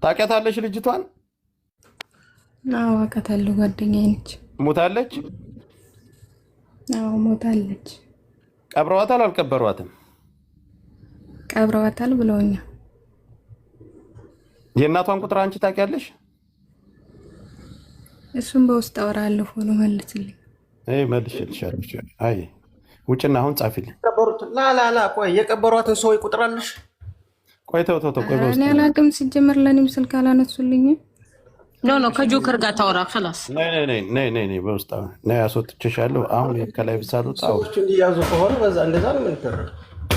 ታውቂያታለሽ ልጅቷን? አዎ አውቃታለሁ። ጓደኛዬ ነች። ሞታለች? አዎ ሞታለች። ቀብረዋታል አልቀበሯትም? ቀብረዋታል ብለውኛል። የእናቷን ቁጥር አንቺ ታውቂያለሽ? እሱም በውስጥ አወራለሁ ሆኖ መልስልኝ። መልሽልሻለሁ። አይ ውጭና አሁን ጻፊልኝ። ላላላ ቆይ የቀበሯትን ሰው ቁጥር አለሽ? ቆይ ተው ቆይ እኔ አላውቅም። ሲጀመር ለኔም ስልክ አላነሱልኝም። ኖ ከጆከር ጋር ታወራ خلاص ነይ በውስጥ ነይ አስወጥቼሻለሁ። አሁን ከላይ ብሳሉ ሰዎች እንዲያዙ ከሆነ በዛ እንደዛ ነው የምንተረው።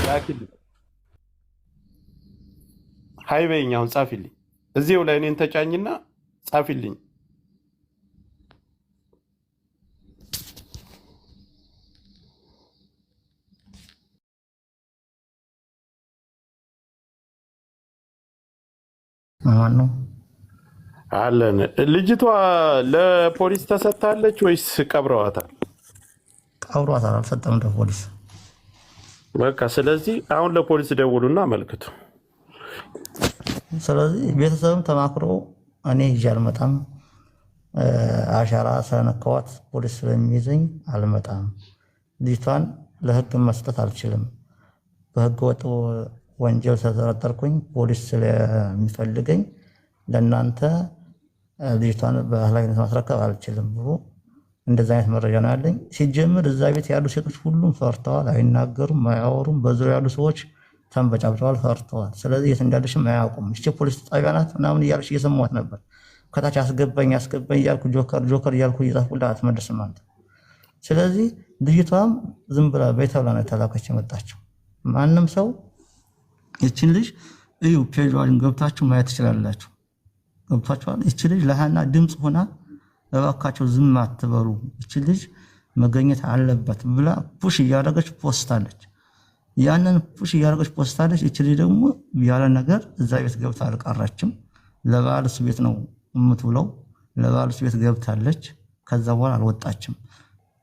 ላኪልኝ። ሃይ በይኝ። አሁን ጻፊልኝ። እዚው ላይ እኔን ተጫኝና ጻፊልኝ። ማነው አለን? ልጅቷ ለፖሊስ ተሰጥታለች ወይስ ቀብረዋታል? ቀብሯታል። አልሰጠም ለፖሊስ። በቃ ስለዚህ አሁን ለፖሊስ ደውሉና አመልክቱ። ስለዚህ ቤተሰብም ተማክሮ እኔ ይዤ አልመጣም፣ አሻራ ስለነካኋት ፖሊስ ስለሚይዘኝ አልመጣም፣ ልጅቷን ለህግ መስጠት አልችልም፣ በህገ ወጥ ወንጀል ስለተጠረጠርኩኝ ፖሊስ ስለሚፈልገኝ ለእናንተ ልጅቷን በኃላፊነት ማስረከብ አልችልም ብሎ እንደዛ አይነት መረጃ ነው ያለኝ። ሲጀምር እዛ ቤት ያሉ ሴቶች ሁሉም ፈርተዋል፣ አይናገሩም፣ አያወሩም። በዙሪያ ያሉ ሰዎች ተንበጫብጨዋል፣ ፈርተዋል። ስለዚህ የት እንዳለሽም አያውቁም። እቺ ፖሊስ ጣቢያ ናት ምናምን እያለች እየሰማት ነበር። ከታች አስገባኝ እያልኩ ጆከር እያልኩ እየጻፍኩላት አትመልስም አንተ። ስለዚህ ልጅቷም ዝም ብላ ቤት ተብላ ነው የተላከች የመጣችው። ማንም ሰው ይችን ልጅ እዩ ፔጇን ገብታችሁ ማየት ትችላላችሁ። ገብታችኋል? ይች ልጅ ለሃና ድምፅ ሆና እባካቸው ዝም አትበሉ፣ ይች ልጅ መገኘት አለበት ብላ ፑሽ እያደረገች ፖስታለች። ያንን ፑሽ እያደረገች ፖስታለች። ይች ልጅ ደግሞ ያለ ነገር እዛ ቤት ገብታ አልቀረችም። ለባልስ ቤት ነው የምትውለው። ለባልስ ቤት ገብታለች። ከዛ በኋላ አልወጣችም።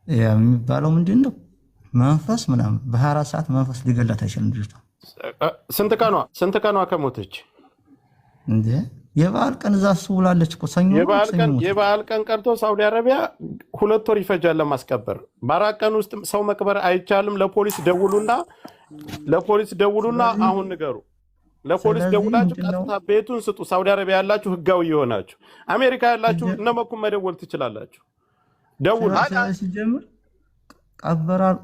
የሚባለው ምንድን ነው? መንፈስ ምናምን በ24 ሰዓት መንፈስ ሊገላት አይችልም ልጅቷ። ስንት ቀኗ ከሞተች? እንዴ የበዓል ቀን እዛ ውላለች እኮ ሰኞ። የበዓል ቀን ቀርቶ ሳውዲ አረቢያ 2 ወር ይፈጃል ለማስቀበር። በ4 ቀን ውስጥ ሰው መቅበር አይቻልም። ለፖሊስ ደውሉና አሁን ንገሩ። ለፖሊስ ደውላችሁ ቀጥታ ቤቱን ስጡ። ሳውዲ አረቢያ ያላችሁ ህጋዊ የሆናችሁ፣ አሜሪካ ያላችሁ እነመኩም መደወል ትችላላችሁ። ደውሉ። ሲጀምር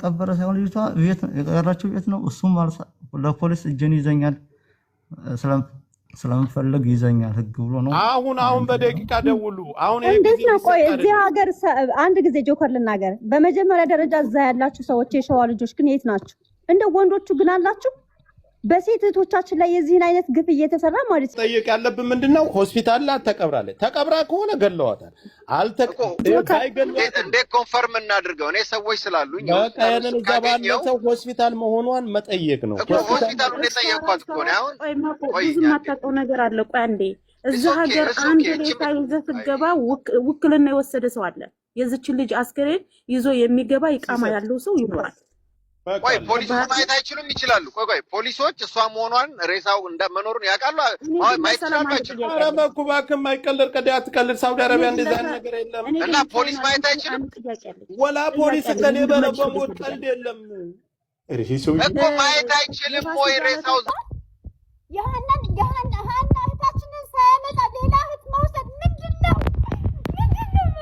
ቀበረ ሳይሆን ልጅቷ ቤት የቀረችው ቤት ነው። እሱም ለፖሊስ እጄን ይዘኛል ስለምፈልግ ይዘኛል ህግ ብሎ ነው። አሁን በደቂቃ ደውሉ። አሁን እንዴት ነው? ቆይ እዚህ ሀገር አንድ ጊዜ ጆከር ልናገር። በመጀመሪያ ደረጃ እዛ ያላችሁ ሰዎች የሸዋ ልጆች ግን የት ናችሁ? እንደ ወንዶቹ ግን አላችሁ? በሴት እህቶቻችን ላይ የዚህን አይነት ግፍ እየተሰራ ማለት ነው። ጠይቅ ያለብን ምንድነው? ሆስፒታል ላይ ተቀብራለች። ተቀብራ ከሆነ ገለዋታል። እንዴት ኮንፈርም እናድርገው? እኔ ሰዎች ስላሉኝ ያንን እዛ ባለው ሰው ሆስፒታል መሆኗን መጠየቅ ነው። ሆስፒታሉን የጠየቅኳት እኮ ነው። አሁን ብዙ የማታውቀው ነገር አለ። ቆይ አንዴ እዛ ሀገር አንድ ሬሳ ይዘህ ስትገባ ውክልና የወሰደ ሰው አለ። የዚችን ልጅ አስክሬን ይዞ የሚገባ ይቃማ ያለው ሰው ይኖራል። ቆይ ፖሊሶች ማየት አይችሉም? ይችላሉ። ቆይ ፖሊሶች እሷ መሆኗን ሬሳው እንደመኖሩን ያውቃሉ? ማየት ይችላሉ? ኧረ እባክህ አይቀልድ፣ አትቀልድ። ሳውዲ አረቢያ እንደዛ ነገር የለም። እና ፖሊስ ማየት አይችልም? ወላ ፖሊስ ከኔበረ በሞት ቀልድ የለም እኮ ማየት አይችልም ወይ ሬሳው? የሃናን እህታችንን ሳያመጣ ሌላ እህት መውሰድ ምንድን ነው?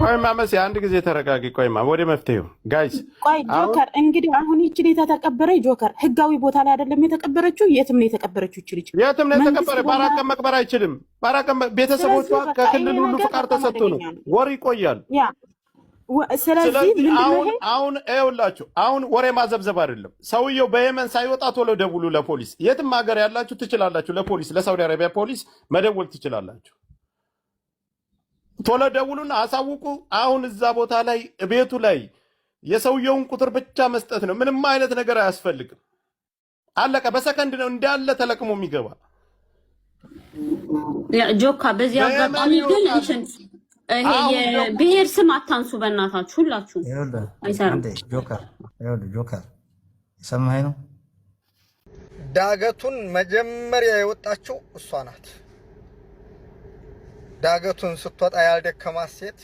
ቆይማ መሲ አንድ ጊዜ ተረጋጊ። ቆይማ ወደ መፍትሄው ጋይስ። ቆይ ጆከር እንግዲህ አሁን ይቺ ልጅ ተቀበረ። ጆከር ህጋዊ ቦታ ላይ አይደለም የተቀበረችው። የትም ነው የተቀበረችው? ይቺ ልጅ የትም ነው የተቀበረ። በአራት ቀን መቅበር አይችልም። በአራት ቀን ቤተሰቦቿ ከክልል ሁሉ ፍቃድ ተሰጥቶ ነው ወር ይቆያል። ስለዚህ አሁን ይኸውላችሁ፣ አሁን ወሬ ማዘብዘብ አይደለም። ሰውየው በየመን ሳይወጣ ቶሎ ደውሉ ለፖሊስ። የትም ሀገር ያላችሁ ትችላላችሁ። ለፖሊስ ለሳውዲ አረቢያ ፖሊስ መደወል ትችላላችሁ። ቶሎ ደውሉና አሳውቁ። አሁን እዛ ቦታ ላይ ቤቱ ላይ የሰውየውን ቁጥር ብቻ መስጠት ነው። ምንም አይነት ነገር አያስፈልግም። አለቀ። በሰከንድ ነው እንዳለ ተለቅሞ የሚገባ። ጆካ በዚህ አጋጣሚ ግን ይሄ የብሔር ስም አታንሱ በእናታችሁ ሁላችሁ። አይሰራም። ጆከር ሰማኸኝ ነው? ዳገቱን መጀመሪያ የወጣችው እሷ ናት። ዳገቱን ስትወጣ ያልደከማት ሴት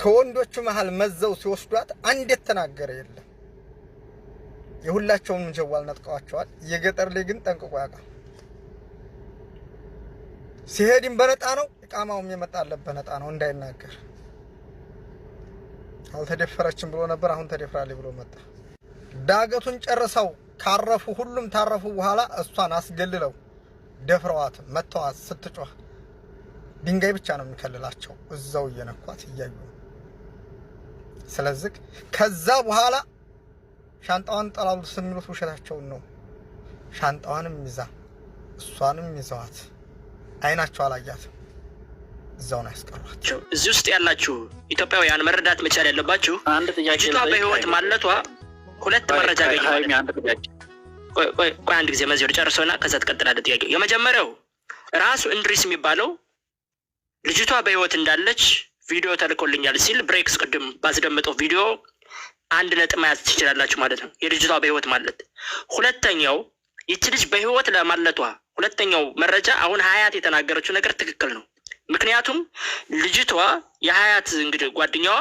ከወንዶቹ መሃል መዘው ሲወስዷት አንድ የተናገረ የለም። የሁላቸውንም ጀዋል ነጥቀዋቸዋል። የገጠር ላይ ግን ጠንቅቆ ያውቃል። ሲሄድም በነጣ ነው፣ ኢቃማውም የመጣለት በነጣ ነው እንዳይናገር። አልተደፈረችም ብሎ ነበር፣ አሁን ተደፍራለች ብሎ መጣ። ዳገቱን ጨርሰው ካረፉ ሁሉም ታረፉ በኋላ እሷን አስገልለው ደፍረዋት መተዋት ስትጮህ ድንጋይ ብቻ ነው የሚከልላቸው እዛው እየነኳት እያዩ። ስለዚህ ከዛ በኋላ ሻንጣዋን ጠላሉ ስንሉት ውሸታቸውን ነው። ሻንጣዋንም ይዛ እሷንም ይዘዋት አይናቸው አላያትም፣ እዛው ነው ያስቀሯት። እዚህ ውስጥ ያላችሁ ኢትዮጵያውያን መረዳት መቻል ያለባችሁ አንድ ጥያቄ ልጅቷ በህይወት ማለቷ ሁለት መረጃ ገኝ። ቆይ አንድ ጊዜ መዝየር ጨርሶና ከዛ ተቀጥላለ ጥያቄ። የመጀመሪያው ራሱ እንድሪስ የሚባለው ልጅቷ በህይወት እንዳለች ቪዲዮ ተልኮልኛል ሲል ብሬክስ ቅድም ባስደመጠው ቪዲዮ አንድ ነጥብ መያዝ ትችላላችሁ ማለት ነው፣ የልጅቷ በህይወት ማለት። ሁለተኛው ይቺ ልጅ በህይወት ለማለቷ ሁለተኛው መረጃ አሁን ሀያት የተናገረችው ነገር ትክክል ነው። ምክንያቱም ልጅቷ የሀያት እንግዲህ ጓደኛዋ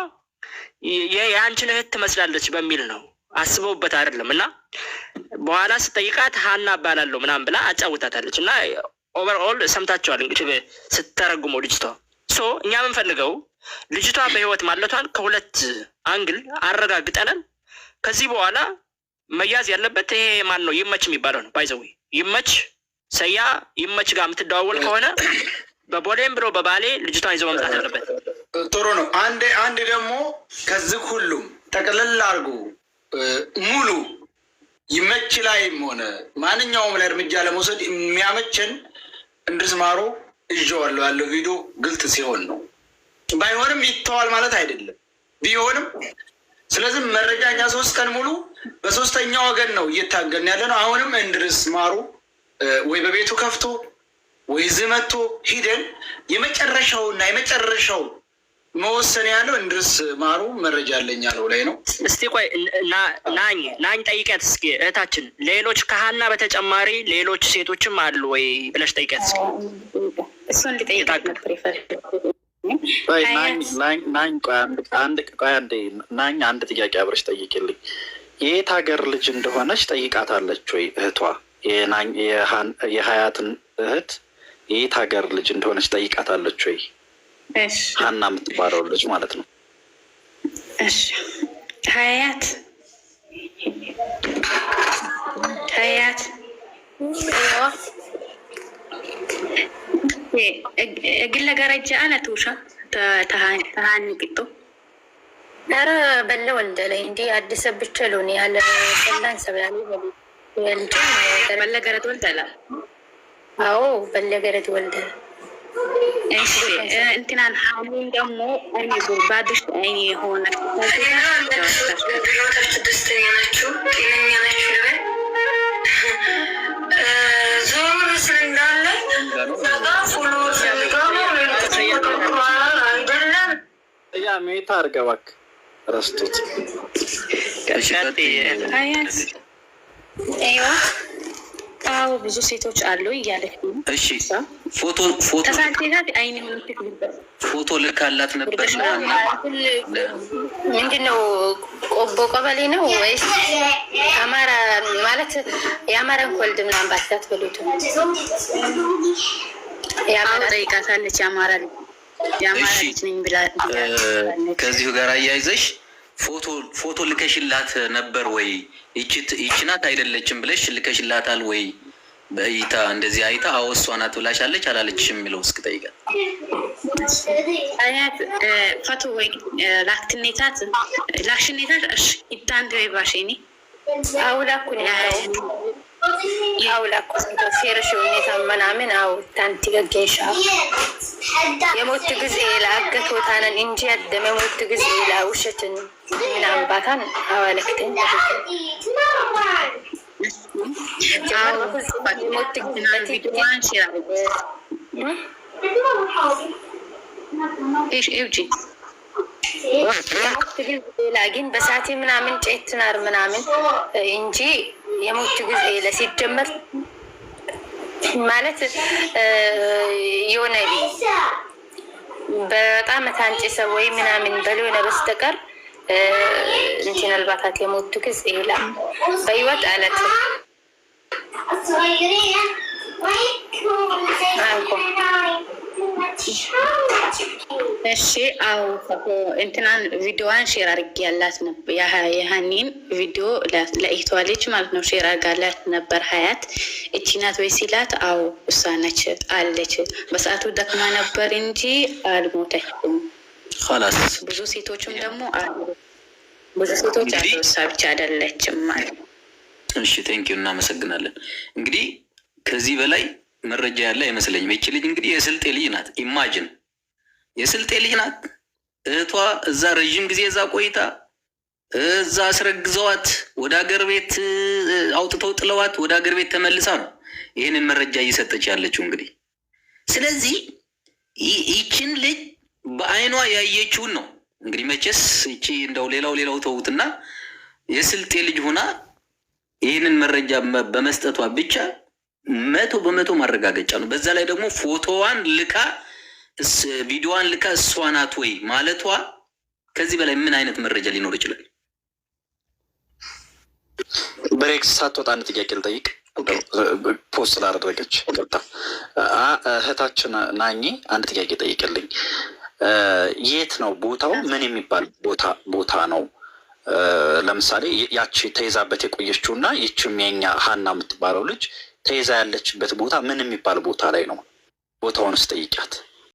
የአንቺን እህት ትመስላለች በሚል ነው፣ አስበውበት አይደለም። እና በኋላ ስጠይቃት ሀና እባላለሁ ምናምን ብላ አጫውታታለች። እና ኦቨርኦል ሰምታችኋል እንግዲህ ስትተረጉመው ልጅቷ። ሶ እኛ የምንፈልገው ልጅቷ በህይወት ማለቷን ከሁለት አንግል አረጋግጠናል። ከዚህ በኋላ መያዝ ያለበት ይሄ ማን ነው ይመች የሚባለው ነው። ባይዘዌ ይመች ሰያ ይመች ጋር የምትደዋወል ከሆነ በቦሌም ብሎ በባሌ ልጅቷን ይዘው መምጣት አለበት። ጥሩ ነው። አንድ ደግሞ ከዚህ ሁሉም ጠቅልል አድርጎ ሙሉ ይመች ላይም ሆነ ማንኛውም ላይ እርምጃ ለመውሰድ የሚያመቸን እንድሪስ ማሩ እጀዋለሁ ያለው ቪዲዮ ግልጽ ሲሆን ነው። ባይሆንም ይተዋል ማለት አይደለም፣ ቢሆንም። ስለዚህ መረጃ እኛ 3 ቀን ሙሉ በሶስተኛ ወገን ነው እየታገልን ያለ ነው። አሁንም እንድሪስ ማሩ ወይ በቤቱ ከፍቶ ወይ እዚህ መጥቶ ሂደን የመጨረሻውና የመጨረሻው መወሰን ያለው እንድሪስ ማሩ መረጃ አለኝ ያለው ላይ ነው። እስቲ ቆይ ናኝ ጠይቀት እስኪ እህታችን፣ ሌሎች ከሀና በተጨማሪ ሌሎች ሴቶችም አሉ ወይ ብለሽ ጠይቀት እስኪ። እሱን ልጠይቅ ነበር የፈለኩት። ናኝ አንድ ጥያቄ አብረሽ ጠይቅልኝ። የየት ሀገር ልጅ እንደሆነች ጠይቃታለች ወይ እህቷ? የሀያትን እህት የየት ሀገር ልጅ እንደሆነች ጠይቃታለች ወይ? ሀና የምትባለው ልጅ ማለት ነው። እሺ ሀያት እግለ ገረጃ አነቱሻ ተሃንቅጡ ዳረ በለ ወልደ ላይ እንዲ አዲስ ብቻ ሎኒ ያለ ሰላን ሰብላኒ ወልደ በለ ገረት ወልደላ። አዎ በለ ገረት ወልደ። እሺ እንትናን ሐሙን ደግሞ አይኔ ባድሽ አይኔ የሆነ ደስተኛ ናችሁ፣ ጤነኛ ናችሁ ለበል ዞር ስለንዳለ ፎሎ ያ ሜታ አርገባክ ረስቶት አዎ ብዙ ሴቶች አሉ እያለች ነው። እሺ ፎቶ ልካላት ነበር። ምንድነው ቆቦ ቀበሌ ነው ወይስ አማራ? ማለት የአማራን ኮልድ ምናምን ባታት በሉት የአማራ ጠይቃታለች። የአማራ ልጅ ነኝ ብላ ከዚሁ ጋር አያይዘሽ ፎቶ ልከሽላት ነበር ወይ? ይቺ ናት አይደለችም ብለሽ ልከሽላታል ወይ? በእይታ እንደዚህ አይታ አዎ እሷ ናት ብላሻለች አላለችሽም የሚለው እስኪ ጠይቃት። አያት ፎቶ ወይ ላክትኔታት ላክሽኔታት እሺ ይታንደ ይባሽኒ አውላኩኝ አውላኩ ሴርሽ ሁኔታ ምናምን አው ታንቲ ገገሻ የሞት ጊዜ ለአገት ወታነን እንጂ ያደመ ሞት ጊዜ ለውሸትን ምናምን ባታን አዋለክተኝ ግን በሳቴ ምናምን ጨትናር ምናምን እንጂ የሞት ጊዜ ለሲጀመር ማለት የሆነ በጣም ታንጭ ሰው ወይ ምናምን በሊሆነ በስተቀር እንትን አልባታት የሞቱ ጊዜ ይላል በህይወት አለት እሺ አው እንትናን ቪዲዮዋን ሼር አድርጌ ያላት ነበር የሃኒን ቪዲዮ ለኢቷ ልጅ ማለት ነው ሼር አድርጋላት ነበር ሀያት እቺ ናት ወይ ሲላት አው እሷ ነች አለች በሰዓቱ ደክማ ነበር እንጂ አልሞተችም خلاص ብዙ ሴቶችም ደግሞ አሉ ብዙ ሴቶች አሉ እሷ ብቻ አይደለችም ማለት እሺ ቴንክ ዩ እናመሰግናለን እንግዲህ ከዚህ በላይ መረጃ ያለ አይመስለኝም እቺ ልጅ እንግዲህ የስልጤ ልጅ ናት ኢማጂን የስልጤ ልጅ ናት እህቷ እዛ ረጅም ጊዜ እዛ ቆይታ እዛ አስረግዘዋት ወደ ሀገር ቤት አውጥተው ጥለዋት ወደ ሀገር ቤት ተመልሳ ነው ይሄንን መረጃ እየሰጠች ያለችው እንግዲህ ስለዚህ ይቺን ልጅ በአይኗ ያየችውን ነው እንግዲህ መቼስ እቺ እንደው ሌላው ተውትና የስልጤ ልጅ ሆና ይሄንን መረጃ በመስጠቷ ብቻ 100% ማረጋገጫ ነው በዛ ላይ ደግሞ ፎቶዋን ልካ ቪዲዮዋን ልካ እሷ ናት ወይ ማለቷ ከዚህ በላይ ምን አይነት መረጃ ሊኖር ይችላል ብሬክስ ሳትወጣ አንድ ጥያቄ ልጠይቅ ፖስት ላደረገች እህታችን ናኝ አንድ ጥያቄ ጠይቅልኝ የት ነው ቦታው ምን የሚባል ቦታ ነው ለምሳሌ ያቺ ተይዛበት የቆየችውና ይቺም የኛ ሀና የምትባለው ልጅ ተይዛ ያለችበት ቦታ ምን የሚባል ቦታ ላይ ነው ቦታውን ስጠይቃት